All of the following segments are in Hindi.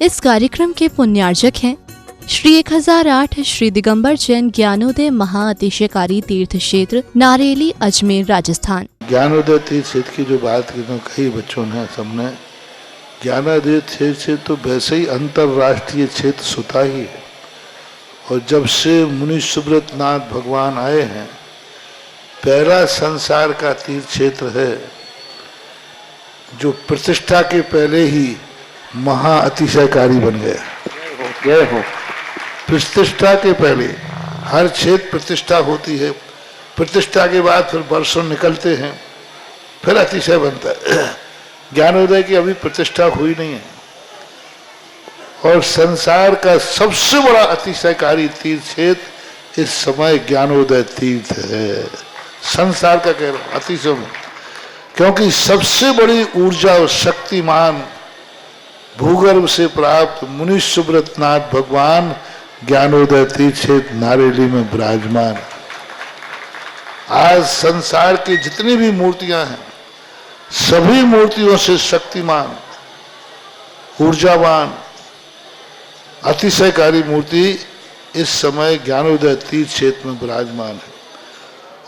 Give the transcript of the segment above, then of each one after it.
इस कार्यक्रम के पुण्यार्जक हैं श्री 1008 श्री दिगंबर जैन ज्ञानोदय महाअतिशयकारी तीर्थ क्षेत्र नारेली अजमेर राजस्थान। ज्ञानोदय तीर्थ क्षेत्र की जो बात की तो कई बच्चों ने सबने ज्ञानोदय तीर्थ क्षेत्र तो वैसे ही अंतर्राष्ट्रीय क्षेत्र सुता ही है। और जब से मुनि सुब्रत नाथ भगवान आए हैं, पहला संसार का तीर्थ क्षेत्र है जो प्रतिष्ठा के पहले ही महा अतिशयकारी बन गया। प्रतिष्ठा के पहले हर क्षेत्र प्रतिष्ठा होती है, प्रतिष्ठा के बाद फिर वर्षों निकलते हैं, फिर अतिशय बनता है। ज्ञानोदय की अभी प्रतिष्ठा हुई नहीं है। और संसार का सबसे बड़ा अतिशयकारी तीर्थ क्षेत्र इस समय ज्ञानोदय तीर्थ है। संसार का कह रहा हूं अतिशय में, क्योंकि सबसे बड़ी ऊर्जा और शक्तिमान भूगर्भ से प्राप्त मुनि सुब्रत नाथ भगवान ज्ञानोदय तीर्थ क्षेत्र नारेली में विराजमान। आज संसार की जितनी भी मूर्तियां हैं, सभी मूर्तियों से शक्तिमान, ऊर्जावान, अतिशयकारी मूर्ति इस समय ज्ञानोदय तीर्थ क्षेत्र में विराजमान है।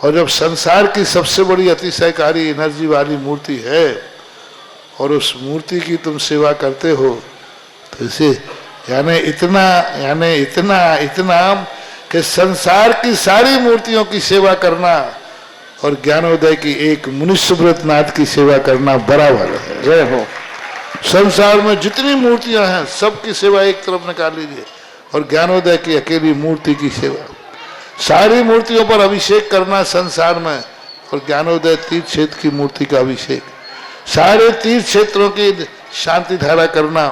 और जब संसार की सबसे बड़ी अतिशयकारी एनर्जी वाली मूर्ति है और उस मूर्ति की तुम सेवा करते हो, तो इसे यानी इतना कि संसार की सारी मूर्तियों की सेवा करना और ज्ञानोदय की एक मुनि सुब्रत नाथ की सेवा करना बराबर है। जय हो। संसार में जितनी मूर्तियां हैं सबकी सेवा एक तरफ निकाल लीजिए और ज्ञानोदय की अकेली मूर्ति की सेवा। सारी मूर्तियों पर अभिषेक करना संसार में और ज्ञानोदय तीर्थ क्षेत्र की मूर्ति का अभिषेक, सारे तीर्थ क्षेत्रों की शांति धारा करना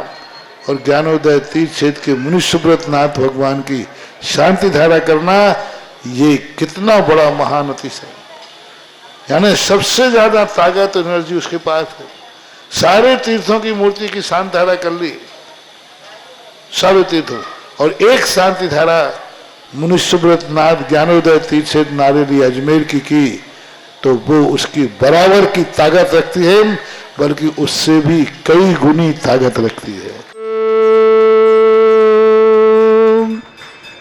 और ज्ञानोदय तीर्थ क्षेत्र के मुनि सुब्रत नाथ भगवान की शांति धारा करना, ये कितना बड़ा महान अतिशय। यानी सबसे ज्यादा ताकत एनर्जी उसके पास है। सारे तीर्थों की मूर्ति की शांति धारा कर ली, सारे तीर्थों, और एक शांति धारा मुनि सुब्रत नाथ ज्ञानोदय तीर्थ क्षेत्र नारेली अजमेर की तो वो उसकी बराबर की ताकत रखती है, बल्कि उससे भी कई गुनी ताकत रखती है।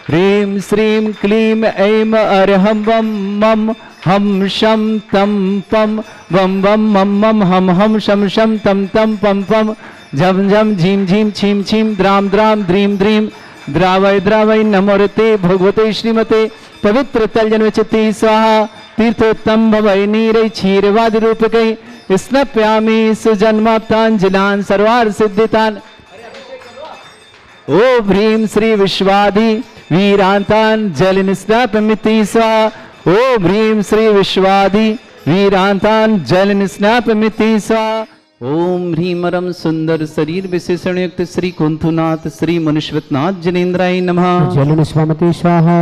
ह्रीं श्रीं क्लीं ऐं अरहं वं मं हम शम तम पम वम वम मम मम हम शम शम तम तम पम पम झम झम झीम झीम छीम छीम द्राम द्राम द्रीम द्रीम द्रावय द्रावय नमोरते भगवते श्रीमते पवित्र तलजन्मचित्ते स्वाहा तीर्थोत्तम भवै नीरै क्षीरवाद रूपकै स्नप्यामि सुजन्माप्ताञ्जलान् सर्वार्थ सिद्धितान्। ओ ह्रीं श्री विश्वादि वीरान्तान् जलनिस्नापमिति स्वाहा। ओम ह्रीं श्री विश्वादि वीरांतान जल निस्नापमिति स्वाहा। ओम ह्रीमरम सुंदर शरीर विशेषण युक्त श्री कुंथुनाथ श्री मनुष्यवतनाथ जनेन्द्राय नमः। जल निस्वामति स्वाहा।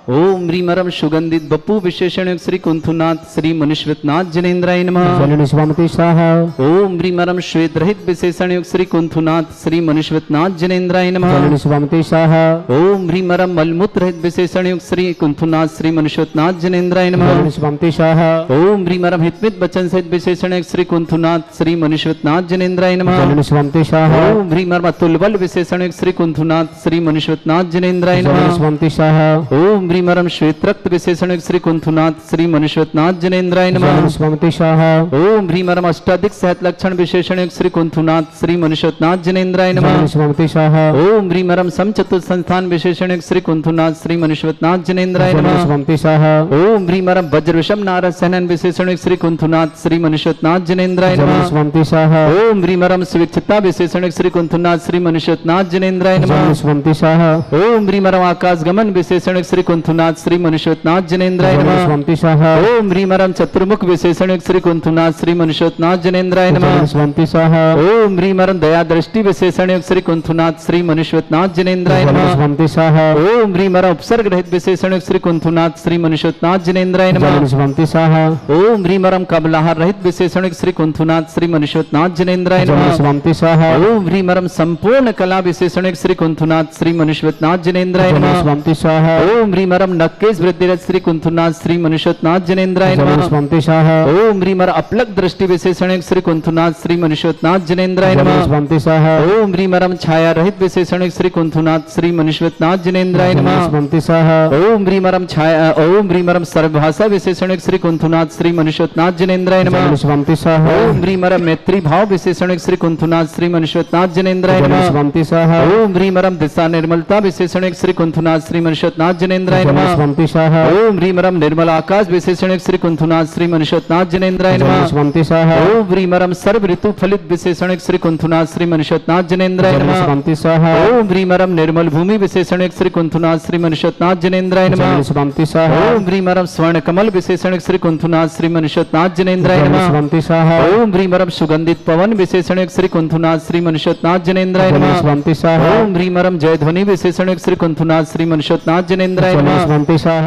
ओम ह्रीमरम सुगंधित बप्पू विशेषण युक्त श्री कुंथुनाथ श्री मनुष्यवतनाथ जनेन्द्राय नमः। जल निस्वामति स्वाहा। ओम ह्रीमरम श्वेत रहित विशेषण युक्त श्री कुंथुनाथ श्री मनुष्यवतनाथ जनेन्द्राय नमः। जल निस्वामति स्वाहा। ओम ह्रीमरम मलमूत्र रहित विशेषण युक्त श्री कुंथुनाथ श्री मनुष्यवतनाथ जनेन्द्राय नमः। जल निस्वामति स्वाहा। ओम ह्रीमरम हितमित वचन सहित विशेषण युक्त श्री कुंथुनाथ श्री मनुष्यवतनाथ जनेन्द्राय नमः। जल निस्वामति स्वाहा। ओम ह्रीमरम अतुल बल विशेषण युक्त श्री कुंथुनाथ श्री मनुष्यवतनाथ जनेन्द्राय जल नमः। निस्वामति स्वाहा। ओम ह्रीमरम श्वेत रक्त विशेषण युक्त श्री कुंथुनाथ श्री मनुष्यवतनाथ जनेन्द्राय नमः। जल निस्वामति स्वाहा। ओम ह्रीमरम अष्टाधिक सहत लक्षण विशेषण युक्त श्री कुंथुनाथ श्री मनुष्यवतनाथ जनेन्द्राय जल नमः। निस्वामति स्वाहा। ओम ह्रीमरम समचतुर संस्थान विशेषण युक्त श्री कुंथुनाथ श्री मनुष्यवतनाथ जनेन्द्राय जल नमः। निस्वामति स्वाहा। ओम ह्रीमरम वज्र विषम नारद सहनन विशेषण युक्त श्री कुंथुनाथ श्री मनुष्यवतनाथ जनेन्द्राय जल नमः। निस्वामति स्वाहा। ओम ह्रीमरम स्विच्छता विशेषण युक्त श्री कुंथुनाथ श्री मनुष्यवतनाथ जनेन्द्राय जल नमः। निस्वामति स्वाहा। ओम ह्रीमरम आकाश गमन विशेषण युक्त श्री कुंथुनाथ श्री मनुष्यवतनाथ जनेन्द्राय जल नमः। निस्वामति स्वाहा। ओम ह्रीमरम चतुर्मुख विशेषण युक्त श्री कुंथुनाथ श्री मनुष्यवतनाथ जनेन्द्राय जल नमः। निस्वामति स्वाहा। ओम ह्रीमरम दया दृष्टि विशेषण युक्त श्री कुंथुनाथ श्री मनुष्यवतनाथ जनेन्द्राय जल नमः। निस्वामति स्वाहा। ओम ह्रीमरम उपसर्ग रहित विशेषण युक्त श्री कुंथुनाथ श्री मनुष्यवतनाथ जनेन्द्राय जल नमः। निस्वामति स्वाहा। ओम ह्रीमरम कबलाहार रहित विशेषण युक्त श्री कुंथुनाथ श्री मनुष्यवतनाथ जनेन्द्राय जल नमः। निस्वामति स्वाहा। ओम ह्रीमरम संपूर्ण कला विशेषण युक्त श्री कुंथुनाथ श्री मनुष्यवतनाथ जनेन्द्राय जल नमः। निस्वामति स्वाहा। ओम ह्रीमरम ह्रीमरम नक्केश वृद्धिरथ श्री कुंथुनाथ श्री मनुष्योत्नाथ जनेन्द्राय नमः। स्वंतिशाह ओम ह्रीमर अपलक दृष्टि विशेषण श्री कुंथुनाथ श्री मनुष्योत्नाथ जनेन्द्राय नमः। स्वंतिशाह ओम ह्रीमरम छाया रहित विशेषण श्री कुंथुनाथ श्री मनुष्योत्नाथ जनेन्द्राय नमः। स्वंतिशाह ओम ह्रीमरम छाया ओम ह्रीमरम सर्वभाषा विशेषण श्री कुंथुनाथ श्री मनुष्योत्नाथ जनेन्द्राय नमः। स्वंतिशाह ओम ह्रीमरम मैत्री भाव विशेषण श्री कुंथुनाथ श्री मनुष्योत्नाथ जनेन्द्राय नमः। स्वंतिशाह ओम ह्रीमरम दिशा निर्मलता विशेषण श्री कुंथुनाथ श्री मनुष्योत्नाथ जनेन्द्राय नमः। स्वंतिशाह ओम ह्रीमरम निर्मल आकाश विशेषण श्री कुंथुनाथ श्री मनुष्योत्नाथ जनेन्द्राय नमः। स्वंतिशाह ओम ह्रीमरम सर्व ऋतु फलित विशेषण श्री कुंथुनाथ श्री मनुष्योत्नाथ जनेन्द्राय नमः। स्वंतिशाह ओम ह्रीमरम निर्मल भूमि विशेषण श्री कुंथुनाथ श्री मनुष्योत्नाथ जनेन्द्राय नमः। स्वंतिशाह ओम ह्रीमरम स्वर्ण कमल विशेषण श्री कुंथुनाथ श्री मनुष्योत्नाथ जनेन्द्राय नमः। स्वंतिशाह ओम ह्रीमरम सुगंधित पवन विशेषण श्री कुंथुनाथ श्री मनुष्योत्नाथ जनेन्द्राय नमः। स्वंतिशाह ओम ह्रीमरम जय ध्वनि विशेषण श्री कुंथुनाथ श्री मनुष्योत्नाथ जनेन्द्राय नमः। स्वंतिशाह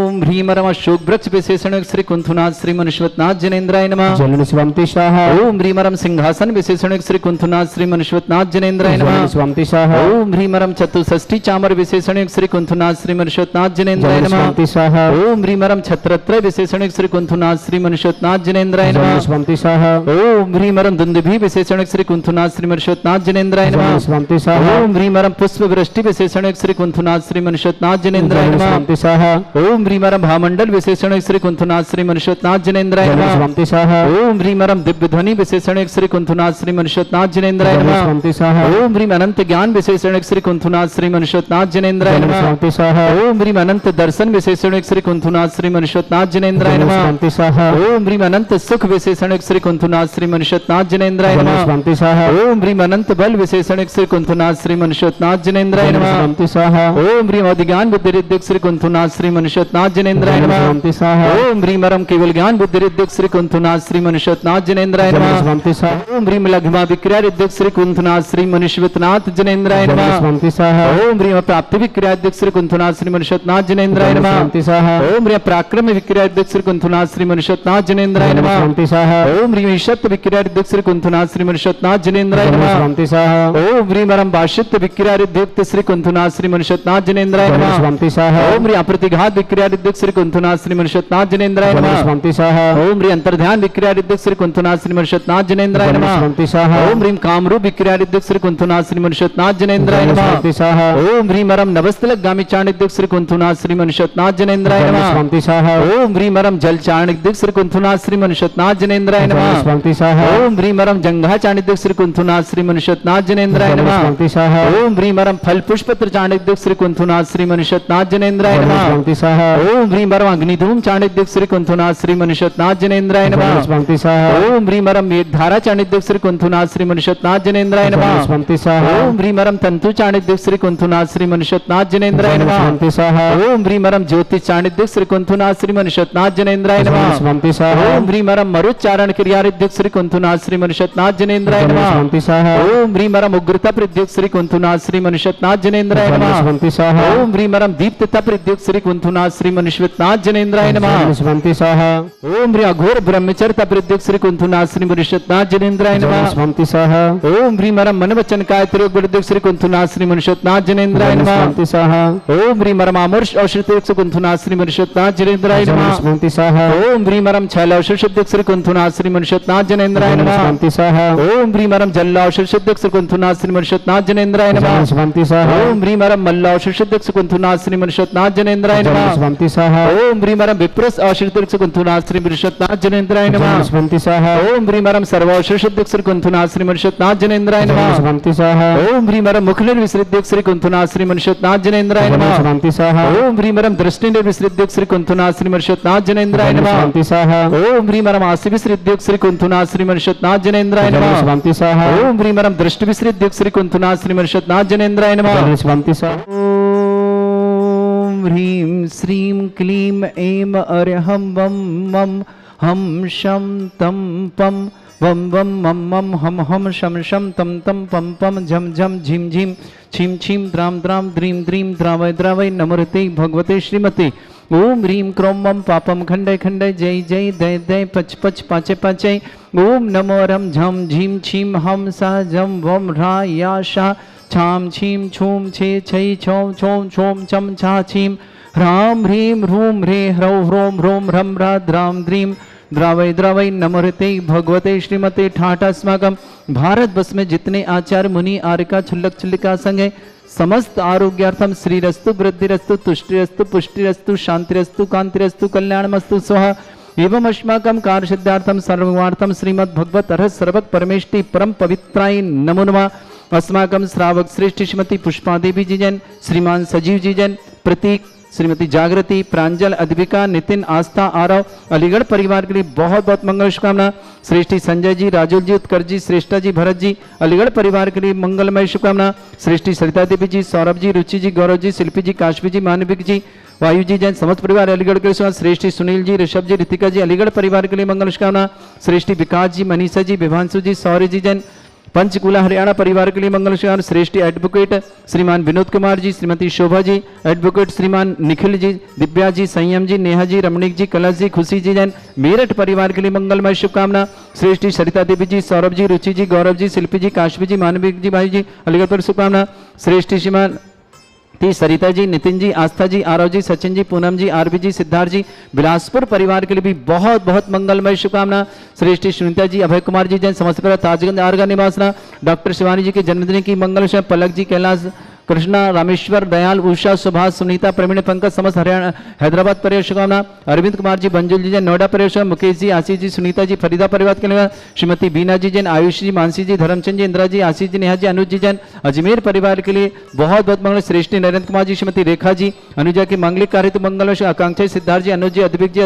ओम ह्रीमरम अशोक वृक्ष विशेषण श्री कुंथुनाथ श्री मनुष्योत्नाथ जनेन्द्राय नमः। स्वंतिशाह ओम ह्रीमरम सिंहासन विशेषण श्री कुंथुनाथ श्री मनुष्योत्नाथ जनेन्द्राय नमः। स्वंतिशाह ओम ह्रीमरम चतुष्षष्ठी चामर विशेषण श्री कुंथुनाथ श्री मनुष्योत्नाथ जनेन्द्राय नमः। स्वंतिशाह ओम ह्रीमरम छत्रत्रय विशेषण श्री कुंथुनाथ श्री मनुष्योत्नाथ जनेन्द्राय नमः। स्वंतिशाह ओम ह्रीमरम दुंदुभि विशेषण श्री कुंथुनाथ श्री मनुष्योत्नाथ जनेन्द्राय नमः। स्वंतिशाह ओम ह्रीमरम पुष्प वृष्टि विशेषण श्री कुंथुनाथ श्री मनुष्योत्नाथ जनेन्द्राय नमः। स्वंतिशाह ओम ह्रीमरम भामंडल विशेषण श्री कुंथुनाथ श्री मनुष्योत्नाथ जनेन्द्राय नमः। स्वंतिशाह ओम ह्रीमरम दिव्य ध्वनि विशेषण श्री कुंथुनाथ श्री मनुष्योत्नाथ जनेन्द्राय नमः। स्वंतिशाह ओम ह्रीम अनंत ज्ञान विशेषण श्री कुंथुनाथ श्री मनुष्योत्नाथ जनेन्द्राय नमः। स्वंतिशाह ओम ह्रीम अनंत दर्शन विशेषण श्री कुंथुनाथ श्री मनुष्योत्नाथ जनेन्द्राय नमः। स्वंतिशाह ओम ह्रीम अनंत सुख विशेषण श्री कुंथुनाथ श्री मनुष्योत्नाथ जनेन्द्राय नमः। स्वंतिशाह ओम ह्रीम अनंत बल विशेषण श्री कुंथुनाथ श्री मनुष्योत्नाथ जनेन्द्राय नमः। स्वंतिशाह ओम ह्रीम अधिज्ञान बुद्धि रिद्धिक श्री कुंथुनाथ श्री मनुष्योत्नाथ जनेन्द्राय नमः। स्वंतिशाह ओम ह्रीमरम केवल ज्ञान बुद्धि रिद्धिक श्री कुंथुनाथ श्री मनुष्योत्नाथ जनेन्द्राय नमः। स्वंतिशाह ओम ह्रीम लघिमा विक्रिया रिद्धिक श्री कुंथुनाथ श्री मनुष्योत्नाथ जनेन्द्राय नमः। स्वंतिशाह ओम ह्रीम प्राप्ति विक्रिया रिद्धिक श्री कुंथुनाथ श्री मनुष्योत्नाथ जनेन्द्राय नमः। स्वंतिशाह ओम ह्रीम पराक्रम विक्रिया रिद्धिक श्री कुंथुनाथ श्री मनुष्योत्नाथ जनेन्द्राय नमः। स्वंतिशाह ओम ह्रीम ईशत्व विक्रिया रिद्धिक श्री कुंथुनाथ श्री मनुष्योत्नाथ जनेन्द्राय नमः। स्वंतिशाह ओम ह्रीमरम भाषित्व विक्रिया रिद्धिक श्री कुंथुनाथ श्री मनुष्योत्नाथ जनेन्द्राय नमः। स्वंतिशाह ओम ह्रीम प्रतिघात विक्रिया रिद्धिक श्री कुंथुनाथ श्री मनुष्योत्नाथ जनेन्द्राय नमः। स्वंतिशाह ओम ह्रीम अंतर्ध्यान विक्रिया रिद्धिक श्री कुंथुनाथ श्री मनुष्योत्नाथ जनेन्द्राय नमः। स्वंतिशाह ओम ह्रीम कामरूप विक्रिया रिद्धिक श्री कुंथुनाथ श्री मनुष्योत्नाथ जनेन्द्राय नमः। स्वंतिशाह ओम ह्रीमरम नवस्तलक गामी चाणिक श्री कुंथुनाथ श्री मनुष्योत्नाथ जनेन्द्राय नमः। स्वंतिशाह ओम ह्रीमरम जल चाणिक श्री कुंथुनाथ श्री मनुष्योत्नाथ जनेन्द्राय नमः। स्वंतिशाह ओम ह्रीमरम जंघा चाणिक श्री कुंथुनाथ श्री मनुष्योत्नाथ जनेन्द्राय नमः। स्वंतिशाह ओम ह्रीमरम फल पुष्पत्र चाणिक श्री कुंथुनाथ श्री मनुष्योत्नाथ जनेन्द्राय नमः। स्वंतिशाह ओम ह्रीमरम अग्निधूम चाणिक श्री कुंथुनाथ श्री मनुष्योत्नाथ जनेन्द्राय नमः। स्वंतिशाह ओम ह्रीमरम मेघधारा चाणिक श्री कुंथुनाथ श्री मनुष्योत्नाथ जनेन्द्राय नमः। स्वंतिशाह ओम ह्रीमरम तंतु चाणिक श्री कुंथुनाथ श्री मनुष्योत्नाथ जनेन्द्राय नमः। स्वंतिशाह ओम ह्रीमरम ज्योतिष चाणिक श्री कुंथुनाथ श्री मनुष्योत्नाथ जनेन्द्राय नमः। स्वंतिशाह ओम ह्रीमरम मरुच्चारण क्रिया रिद्धिक श्री कुंथुनाथ श्री मनुष्योत्नाथ जनेन्द्राय नमः। स्वंतिशाह ओम ह्रीमरम उग्रता प्रद्युक श्री कुंथुनाथ श्री मनुष्योत्नाथ जनेन्द्राय नमः। स्वंतिशाह ओम ह्रीमरम दीप्तता प्रद्युक श्री कुंथुनाथ श्री मनुष्योत्नाथ जनेन्द्राय नमः। स्वंतिशाह ओम ह्री अघोर ब्रह्मचर्य प्रद्युक श्री कुंथुनाथ श्री मनुष्योत्नाथ जनेन्द्राय नमः। स्वंतिशाह ओम ह्रीमरम मन वचन काय त्रियोग प्रद्युक श्री कुंथुनाथ श्री मनुष्योत्नाथ जनेन्द्राय नमः। स्वंतिशाह ओम ह्रीमरम अमर्ष औषधिक कुंथुनाथ श्री मनुष्योत्नाथ जनेन्द्राय नमः। स्वंतिशाह ओम ह्रीमरम छैल औषधिक श्री कुंथुनाथ श्री मनुष्योत्नाथ जनेन्द्राय नमः। स्वंतिशाह ओम ह्रीमरम जल औषधिक श्री कुंथुनाथ श्री मनुष्योत्नाथ जनेन्द्राय नमः। स्वंतिशाह ओम ह्रीमरम मल्ल औषधिक श्री कुंथुनाथ श्री मनुष्योत्नाथ जनेन्द्राय नमः। स्वंतिशाह ओम ह्रीमरम विप्रस औषधिक श्री कुंथुनाथ श्री मनुष्योत्नाथ जनेन्द्राय नमः। स्वंतिशाह ओम ह्रीमरम सर्व औषधिक श्री कुंथुनाथ श्री मनुष्योत्नाथ जनेन्द्राय नमः। स्वंतिशाह ओम ह्रीमरम मुखनिर विसृद्धिक श्री कुंथुनाथ श्री मनुष्योत्नाथ जनेन्द्राय नमः। स्वंतिशाह ओम ह्रीमरम दृष्टिनिर विसृद्धिक श्री कुंथुनाथ श्री मनुष्योत्नाथ जनेन्द्राय नमः। स्वंतिशाह ओम ह्रीमरम आसि विसृद्धिक श्री कुंथुनाथ श्री मनुष्योत्नाथ जनेन्द्राय नमः। स्वंतिशाह ओम ह्रीमरम दृष्टि विसृद्धिक श्री कुंथुनाथ श्री मनुष्योत्नाथ जनेन्द्राय नमः। स्वंतिशाह ओम ह्रीं श्रीं क्लीं ऐं अर्हं वं मं हम शं तं पं वं वं मं मं हम हम शं शं तं तं पं पं झं झं झिं झिं छिं छिं द्रां द्रां द्रीं द्रीं द्रावय द्रावय नमोते भगवते श्रीमते। ओम ह्रीं क्रों मं पापं खंडय खंडय जय जय दय दय पच पच पाचे पाचे। ओम नमो रं झं झीं छीं हम सा झं वं ह्रा या शा छाम छीं छूम छे छै छौं छौं छौं छम छा छीं ह्रां ह्रीं ह्रूं ह्रे ह्रौं ह्रों ह्रों ह्रं ह्रां द्रीं द्रावय द्रावय नमोहृते भगवते श्रीमते ठाठास्माकं भारत वर्ष में जितने आचार्य मुनि आर्यका छुल्लक छुल्लिका संघ है समस्त आरोग्यार्थम श्रीरस्तु वृद्धिरस्तु तुष्टिरस्तु पुष्टिरस्तु शांतिरस्तु कांतिरस्तु कल्याणमस्तु स्वाहा एवं अस्माकं कार्यसिद्धार्थम सर्वार्थम श्रीमद् भगवत अर्हत सर्वक परमेष्टि परम पवित्राय नमो नमः। अस्माकं श्रावक श्रेष्ठ श्रीमती पुष्पा देवी जी जैन, श्रीमान सजीव जी जैन, प्रतीक, श्रीमती जागृति, प्रांजल, अद्विका, नितिन, आस्था, आरव, अलीगढ़ परिवार के लिए बहुत बहुत मंगल शुभकामना। श्रेष्ठी संजय जी, राजुल जी, उत्कर्ष जी, श्रेष्ठा जी, भरत जी, अलीगढ़ परिवार के लिए मंगलमय शुभकामना। श्रेष्ठी सरिता देवी जी, सौरभ जी, रुचि जी, गौरव जी, शिल्पी जी, काशवी जी, मानविक जी, वायु जी जैन, समस्त परिवार अलीगढ़ के लिए। श्रेष्ठी सुनील जी, ऋषभ जी, ऋतिका जी, अलीगढ़ परिवार के लिए मंगल शुभकामना। श्रेष्ठी विकास जी, मनीषा जी, विभांशु जी, सौर्य जी जैन, पंचकूला हरियाणा परिवार के लिए मंगल शुभकामना। श्रेष्ठी एडवोकेट श्रीमान विनोद कुमार जी, श्रीमती शोभा जी, एडवोकेट श्रीमान निखिल जी, दिव्या जी, संयम जी, नेहा जी, रमणीक जी, कलश जी, खुशी जी जैन, मेरठ परिवार के लिए मंगलमय शुभकामना। श्रेष्ठी सरिता देवी जी, सौरभ जी, रुचि जी, गौरव जी, शिल्पी जी, काशवी जी, मानविक जी, भाई जी, अलीगढ़ पर शुभकामना। श्रेष्ठी श्रीमान सरिता जी, नितिन जी, आस्था जी, आरव जी, सचिन जी, पूनम जी, आरबी जी, सिद्धार्थ जी, बिलासपुर परिवार के लिए भी बहुत बहुत मंगलमय शुभकामना। श्रेष्ठी सुनीता जी, अभय कुमार जी जैन, समस्तपुरा ताजगंज आरगा निवासना। डॉक्टर शिवानी जी के जन्मदिन की मंगल शुभ। पलक जी, कैलाश, कृष्णा, रामेश्वर, दयाल, उषा, सुभाष, सुनीता, प्रवीण, पंकज, समस्त हरियाणा हैदराबाद परिवार शुभकामना। अरविंद कुमार जी, बंजुल जी जैन, नोएडा परिवार, मुकेश जी, आशीष जी, सुनीता जी, फरीदा परिवार के लिए। श्रीमती बीना जी जैन, आयुष जी, मानसी जी, धर्मचंद जी, इंदिरा जी, आशीष जी, नेहा जी, अनुज जी जैन, अजमेर परिवार के लिए बहुत बहुत मंगल। श्रेष्ठी नरेंद्र कुमार जी, श्रीमती रेखा जी, अनुजा की मांगलिक कार्य तो मंगल। आकांक्षा, सिद्धार्थ जी, अनुज जी, अद्विक जी,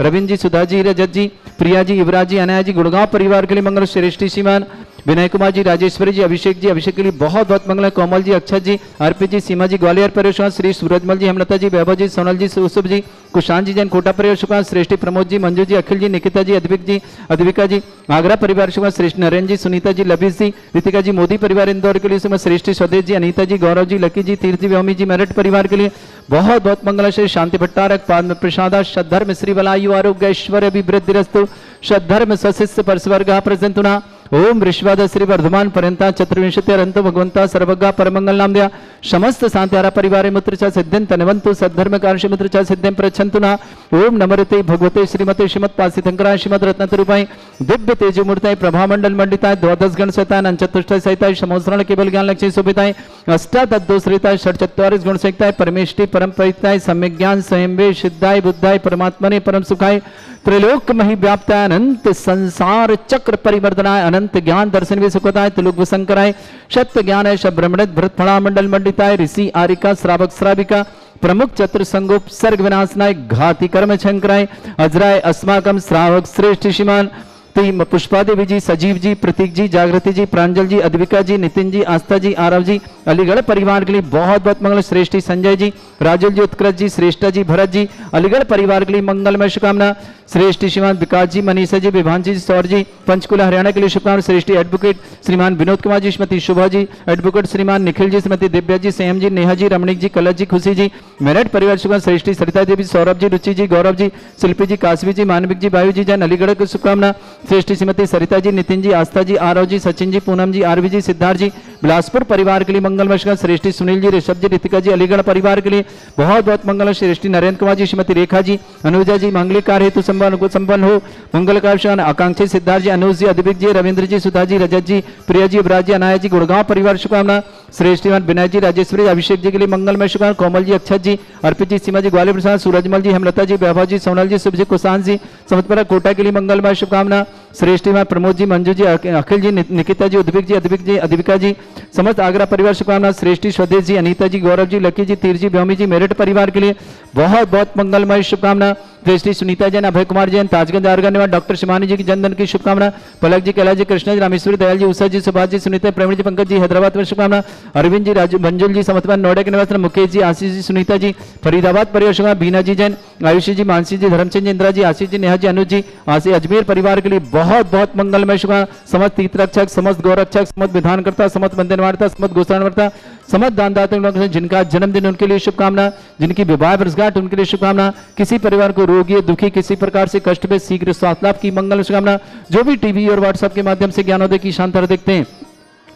रविंद्र जी, सुधा जी, रजत जी, प्रिया जी, युवराज जी, अनाया जी, गुड़गांव परिवार के लिए मंगल। श्रेष्ठी श्रीमान विनय कुमार जी, राजेश्वरी जी, अभिषेक के लिए बहुत बहुत मंगल। कोमल जी, अक्षत जी, अर्पित जी, सीमा जी, ग्वालियर परिवार। श्री सूरजमल जी, हेमलता जी, वैभव जी, सोनल जी, सुसुभ जी, कुशांत जी जैन, कोटा परिवार। श्रेष्ठी प्रमोद जी, मंजू जी, अखिल जी, निकिता जी, अद्विक जी, अद्विका जी, आगरा परिवार। श्रेष्ठ नरेंद्र जी, सुनीता जी, लबीस जी, ऋतिका जी, मोदी परिवार इंदौर के लिए। श्रेष्ठी स्वदेश जी, अनीता जी, गौरव जी, लकी जी, तीर्थ जी, व्योमी जी, मेरठ परिवार के लिए बहुत बहुत मंगल। श्री शांति भट्टारक, पाद प्रसादा, सद्धर्म श्री वलायु आरोग्य ऐश्वर्य अभिवृद्धिरस्तु, सद्धर्म स्वशिष्य परस्वर्ग प्रसंतुना। ओम ऋषवाद श्री वर्धमान पर्यंता चतुर्विंशति अरंतो भगवंता सर्वगा परमंगल नाम दिया। समस्त शांत्यारा परिवार मुत्र च सिद्धिं तनवंतु सद्धर्म कार्य मुत्र च सिद्धिं प्रच्छन्तुना। ओम नमरते भगवते श्रीमते श्रीमद पासितंकराय श्रीमद रत्नतरूपाय दिव्य तेजोमूर्ताय प्रभामंडल मंडिताय द्वादश गण सहिताय अनचतुष्टय सहिताय समोसरण केवल ज्ञान लक्ष्मी शोभिताय अष्टादशोश्रिताय षट्चत्वारिश गुण सहिताय परमेष्टि परम परिताय सम्यक ज्ञान स्वयंवे सिद्धाय बुद्धाय परमात्मने परम सुखाय त्रैलोक मही व्याप्ताय अनंत संसार चक्र परिवर्तनाय अनंत ज्ञान दर्शन भी सुखताय त्रिलोक शंकराय सत्य ज्ञान है ब्रह्मणित भरत फणा मंडल मंडिताय ऋषि आरिका श्रावक श्राविका प्रमुख चतुर संगोप सर्ग विनाशनाय घाति कर्म शंकराय अजराय अस्माकम श्रावक श्रेष्ठ श्रीमान पुष्पा देवी जी, सजीव जी, प्रतीक जी, जागृति जी, प्रांजल जी, अद्विका जी, नितिन जी, आस्था जी, आरव जी, अलीगढ़ परिवार के लिए बहुत बहुत मंगल। श्रेष्ठी संजय जी, राजुल जी, उत्कृष्ट जी, श्रेष्ठा जी, भरत जी, अलीगढ़ परिवार के लिए मंगलमय शुभकामना। श्रेष्ठी श्रीमान विकास जी, मनीषा जी, विभांशी जी, सौर जी, पंचकुला हरियाणा के लिए शुभकामना। श्रेष्ठी एडवोकेट श्रीमान विनोद कुमार जी, श्रीमती शोभा जी, एडवोकेट श्रीमान निखिल जी, श्रीमती दिव्या जी, संयम जी, नेहा जी, रमणीक जी, कलश जी, खुशी जी, मेरठ परिवार शुभकामना। श्रेष्ठी सरिता देवी, सौरभ जी, रुचि जी, गौरव जी, शिल्पी जी, काशवी जी, मानविक जी, वायु जी जैन, अलीगढ़ की शुभकामना। श्रेष्ठी श्रीमती सरिता जी, नितिन जी, आस्था जी, आरव जी, सचिन जी, पूनम जी, आरवी जी, सिद्धार्थ जी, बिलासपुर परिवार के लिए मंगलमय। श्रेष्ठी सुनील जी, ऋषभ जी, ऋतिका जी, अलीगढ़ परिवार के लिए बहुत बहुत मंगल। श्रेष्ठी नरेंद्र कुमार जी, श्रीमती रेखा जी, अनुजा जी, मांगलिक कार्य हेतु संपन्न हो मंगल कार्य। आकांक्षी सिद्धार्थ जी, अनुज जी, अद्विक जी, रविंद्र जी, सुधा जी, रजत जी, प्रिया जी, युवराज जी, अनाया जी, गुड़गांव परिवार शुभकामना। श्रेष्ठीमान विनय जी, राजेश्वरी, अभिषेक जी के लिए मंगलमय शुभकामना। कोमल जी, अक्षत जी, अर्पित जी, सीमा जी, ग्वालियर प्रसाद, सूरजमल जी, हेमलता जी, वैभव जी, सोनल जी, शुभ जी, कुशांत जी, समतपुरा कोटा के लिए मंगलमय शुभकामना। श्रेष्ठीमान प्रमोद जी, मंजू जी, अखिल जी, निकिता जी, उद्विक जी, अद्विक जी, अद्विका जी, समस्त आगरा परिवार शुभकामना। श्रेष्ठी स्वदेश जी, अनीता जी, गौरव जी, लकी जी, तीर जी, व्योमी जी, मेरठ परिवार के लिए बहुत बहुत मंगलमय शुभकामना। श्रेष्ठी सुनीता जैन, अभय कुमार जैन, ताजगंज आरगा निवास, डॉक्टर शिवानी जी की जन्मदिन की शुभकामना। पलक जी, कैलाश जी, कृष्ण जी, रामेश्वरी, दयाल जी, उषा जी, सुभाष जी, सुनीता, प्रवीण जी, पंकज जी, हैदराबाद में शुभकामना। अरविंद जी, राजू, मंजुल जी, समतपान नोएडा के निवास, मुकेश जी, आशीष जी, सुनीता जी, फरीदाबाद परिवार शुभकामना। बीना जी जैन, आयुषी जी, मानसी जी, धर्मचंद जी, इंदिरा जी, आशीष जी, नेहा जी, अनुज जी, आशी अजमेर परिवार के लिए बहुत बहुत मंगलमय शुभकामना। समस्त तीर्थरक्षक, समस्त गौरक्षक, समस्त विधानकर्ता, समस्त बंधनवार्ता, समस्त गोसाणवार्ता, समस्त दानदाता जिनका जन्मदिन उनके लिए शुभकामना। जिनकी विवाह वर्षगांठ उनके लिए शुभकामना। किसी परिवार को रोगी दुखी किसी प्रकार से कष्ट में शीघ्र स्वास्थ्य लाभ की मंगल शुभकामना। जो भी टीवी और व्हाट्सएप के माध्यम से ज्ञानोदय की शानदार देखते हैं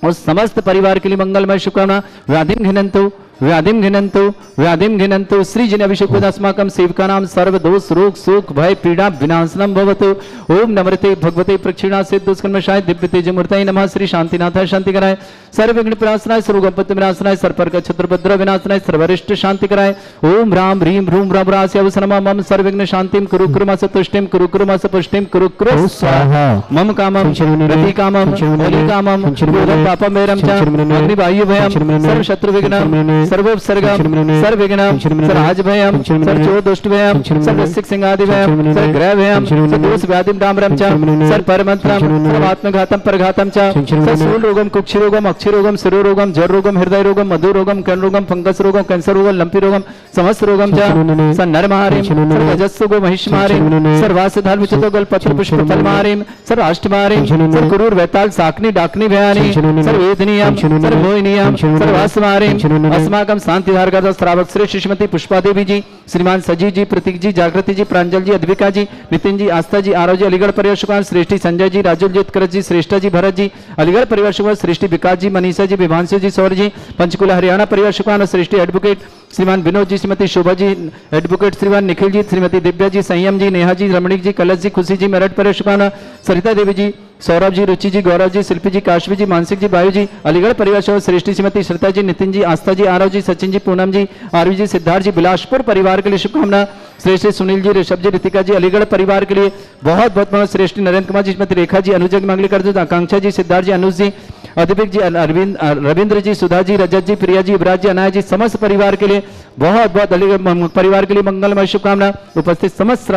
उस समस्त परिवार के लिए मंगलमय शुभकामना। व्याधिम घिनंतु व्याधिम घिनन्तु श्रीजन अभिषेक अस्माकं सेवकानां सर्व दोष रोग शोक भय पीड़ा विनाशनम भवतु। ओम नमृते भगवते प्रक्षिणा सिद्ध दुष्कर्मशाय दिव्य तेजमूर्तये नमः। श्री शांतिनाथाय शांति कराय, सर्व विघ्न विनाशनाय, सर्वगणपति विनाशनाय, सर्पर्क छत्रभद्र विनाशनाय, सर्वरिष्ट शांति कराय। ओम राम ह्रीं भ्रूं रवरास्यवस नमः। मम सर्वविघ्न शांतिं कुरु कुरुमस तुष्टिं कुरु कुरुमस पुष्टिं कुरु कुरु स्वाहा। मम कामं प्रति कामं बलि कामं क्रोधं पापं वैरं च अग्निवायु भयं सर्व शत्रु विघ्नं सर्वोपसर्गं सर्वविघ्नं सर्वराज भयं सर्वचोर दुष्ट भयं सर्वसिक सिंहादि भयं सर्वग्रह भयं सर्वदोष व्याधिं डाम्रं च सर्वपरमंत्रं सर्वात्मघातं परघातं च सर्वशूल रोगं कुक्षि रोगं अक्षि रोगं शिरो रोगं जड़ रोगं हृदय रोगं मधु रोगं कर्ण रोगं फंगस रोगं कैंसर रोगं लंपी रोगं समस्त रोगं च सर्वनरमारिं सर्वजस्सुगो महिषमारिं सर्वासधर्मचितो गलपत्र पुष्प फलमारिं सर्वाष्टमारिं सर्वकुरूर वैताल साकनी डाकनी भयानी सर्ववेदनीयं सर्वमोहिनीयं सर्वास्मारिं अस्माकं शांतिधारक श्रावक श्रेष्ठ श्रीमती पुष्पा देवी जी, श्रीमान सजीव जी, प्रतीक जी, जागृति जी, प्रांजल जी, अद्विका जी, नितिन जी, आस्था जी, आरव जी, अलीगढ़ परिवार शुक्रान श्रेष्ठी संजय जी, राजुल जी, उत्कर्ष जी, श्रेष्ठा जी, भरत जी, अलीगढ़ परिवार शुक्रान श्रेष्ठी विकास जी, मनीषा जी, विभांशु जी, सौर जी, पंचकुला हरियाणा परिवार शुक्रान श्रेष्ठी एडवोकेट श्रीमान विनोद जी, श्रीमती शोभा जी, एडवोकेट श्रीमान निखिल जी, श्रीमती दिव्या जी, संयम जी, नेहा जी, रमणीक जी, कलश जी, खुशी जी, मेरठ परिवार शुक्रान सरिता देवी जी, सौरभ जी, रुचि जी, गौरव जी, शिल्पी जी, काशवी जी, मानसिक जी, वायु जी, अलीगढ़ परिवार शुक्रान श्रेष्ठी श्रीमती श्रद्धा जी, नितिन जी, आस्था जी, आरव जी, सचिन जी, पूनम जी, आरवी जी, सिद्धार्थ जी, बिलासपुर परिवार के लिए शुभकामना। श्रेष्ठ सुनील जी, ऋषभ जी, ऋतिका जी, अलीगढ़ परिवार के लिए बहुत बहुत श्रेष्ठ नरेंद्र कुमार जी, श्रीमती रेखा जी, अनुजग मंगली आकांक्षा जी, सिद्धार्थ जी, अनुज जी, अदिबिक जी, अरविंद रविंद्र जी, सुधा जी, रजत जी, प्रिया जी, युवराज जी, अनाया जी, समस्त परिवार के लिए बहुत बहुत अलीगढ़ परिवार के लिए मंगलमय शुभकामना। उपस्थित समस्त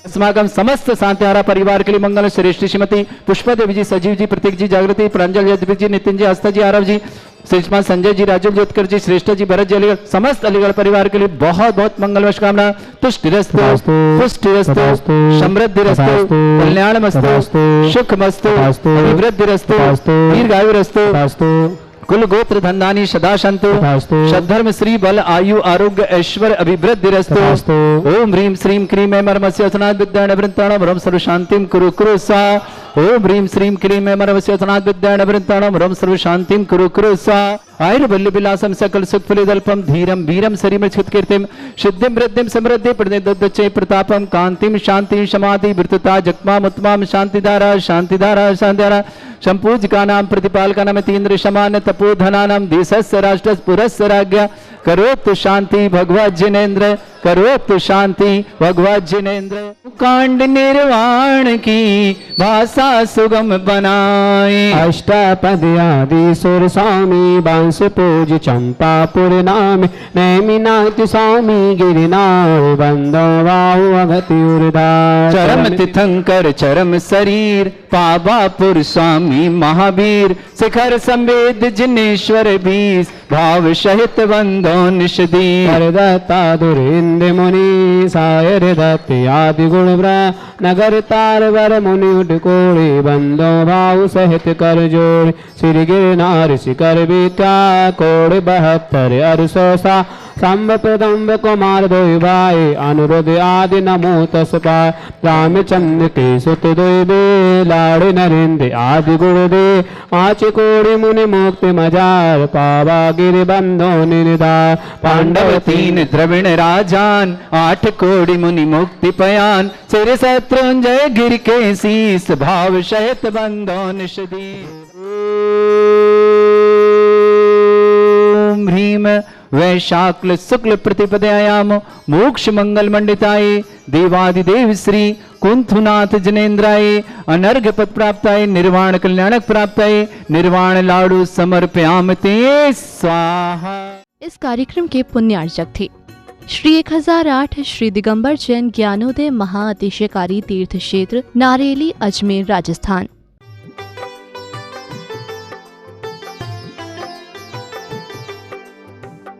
समागम समस्त शांतिहारा परिवार के लिए मंगल। श्रेष्ठ श्रीमती पुष्पा देवी जी, सजीव जी, प्रतीक जी, जागृति, प्रांजल जी, अदिबिक जी, नितिन जी, आस्था जी, आरव जी, श्रीमान संजय जी, राजुल जी, उत्कर्ष जी, श्रेष्ठ जी, भरत जी, अलीगढ़ समस्त अलीगढ़ परिवार के लिए बहुत बहुत मंगलमय शुभकामना। तुष्टिरस्तु पुष्टिरस्तु समृद्धिरस्तु कल्याणमस्तु सुखमस्तु अभिवृद्धिरस्तु दीर्घायुरस्तु कुल गोत्र धन्दानी सदा संतु सद्धर्म श्री बल आयु आरोग्य ऐश्वर्य अभिवृद्धिरस्तु। ओम ह्रीं श्रीं क्रीं ऐं मर्मस्य असनाद विद्याण वृंताणम रम सर्व शांतिं कुरु कुरु सा। ओम ह्रीं श्रीं क्रीं ऐं मर्मस्य असनाद विद्याण वृंताणम रम सर्व शांतिं कुरु कुरु सा। आयुर्बल्य विलासम सकल सुख फलिदल्पम धीरम वीरम शरीर कीर्तिम सिद्धिम वृद्धिम समृद्धि प्रदे प्रतापम कांतिम शांति समाधि वृत्तता जगमा मुत्माम शांतिधारा शांतिधारा शांतिधारा संपूजका नाम प्रतिपालका नाम तीन्द्र समान तपोधना नाम देशस्य राष्ट्र पुरस्य राज्ञ करोतु शांति भगवत जिनेन्द्र करोतु शांति भगवत जिनेन्द्र। कांड निर्वाण की भाषा सुगम बनाए अष्टपद आदि सुर स्वामी बांस पूज चंपापुर नाम नैमिनाथ स्वामी गिरनार बंदो वाहु अगति उर्धार चरम तीर्थंकर चरम शरीर पावापुर स्वामी महावीर शिखर संवेद जिनेश्वर भीष भाव सहित बंदो निषदी दत्ता दुरिंद मुनि सायर दत्त आदि गुण ब्रा नगर तार वर मुनि उठ कोड़े बंदो भाव सहित कर जोड़ श्री गिरनार शिखर बीता कोड़ 72 अरसोसा सांब प्रदम्ब कुमार दो भाई अनुरुद्ध आदि नमो तस पाय रामचंद्र के सुत दो लाड़ नरेंद्र आदि गुण दे आच कोड़ी मुनि मुक्ति मजार पावा गिर बंधो निर्धार पांडव 3 द्रविण राजान 8 कोड़ी मुनि मुक्ति पयान सिर शत्रुंजय गिर के शीस भाव सहित बंधो निषदी। ओम ह्रीं वैशाख शुक्ल प्रतिपदायाम मोक्ष मंगल मंडिताय देवादिदेव श्री कुंथुनाथ जनेन्द्राय अनर्घ पद प्राप्ताय निर्वाण कल्याणक प्राप्ताय निर्वाण लाडू समर्पयामते स्वाहा। इस कार्यक्रम के पुण्यार्चक थे श्री 1008 श्री दिगंबर जैन ज्ञानोदय महाअतिशयकारी तीर्थ क्षेत्र नारेली अजमेर राजस्थान।